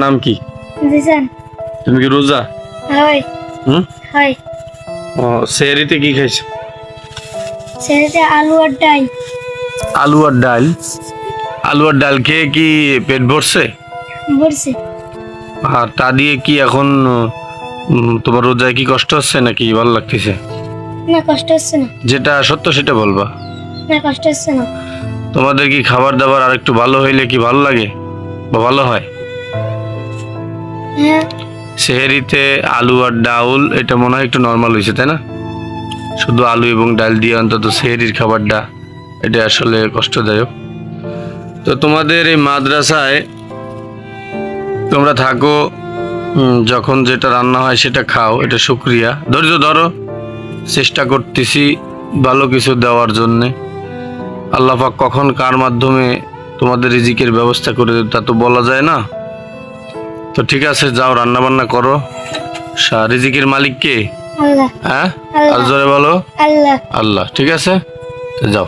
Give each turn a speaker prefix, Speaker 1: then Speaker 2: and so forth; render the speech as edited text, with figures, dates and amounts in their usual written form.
Speaker 1: নাম কি?
Speaker 2: জিসান।
Speaker 1: তুমি কি রোজা?
Speaker 2: হয়।
Speaker 1: হুম?
Speaker 2: হয়।
Speaker 1: ও, সেহরিতে কি খাইছো?
Speaker 2: সেটাতে আলু আর ডাল।
Speaker 1: আলু আর ডাল। আলু আর ডাল খেয়ে কি পেট ভরছে?
Speaker 2: বলছে
Speaker 1: আর তা দিয়ে কি এখন তোমার রোজায় কি কষ্ট হচ্ছে নাকি ভালো লাগতেছে?
Speaker 2: না, কষ্ট হচ্ছে না।
Speaker 1: যেটা সত্য সেটা বলবা।
Speaker 2: না, কষ্ট হচ্ছে না।
Speaker 1: তোমাদের কি খাবার দাবার আর একটু ভালো হইলে কি ভালো লাগে বা ভালো হয়?
Speaker 2: হ্যাঁ।
Speaker 1: সেহরিতে আলু আর ডাউল এটা মনে হয় একটু নর্মাল হয়েছে, তাই না? শুধু আলু এবং ডাল দিয়ে অন্তত সেহরির খাবারটা এটা আসলে কষ্টদায়ক। তো তোমাদের এই মাদ্রাসায় তোমরা থাকো, যখন যেটা রান্না হয় সেটা খাও, এটা শুকরিয়া। ধৈর্য ধরো, চেষ্টা করতেছি ভালো কিছু দেওয়ার জন্যে। আল্লাহ পাক কখন কার মাধ্যমে তোমাদের রিজিকের ব্যবস্থা করে দেবে তা তো বলা যায় না। তো ঠিক আছে, যাও রান্না বান্না করো। রিজিকের মালিক কে?
Speaker 2: আল্লাহ।
Speaker 1: হ্যাঁ, আর
Speaker 2: আল্লাহ।
Speaker 1: জোরে বলো।
Speaker 2: আল্লাহ।
Speaker 1: আল্লাহ। ঠিক আছে, তো যাও।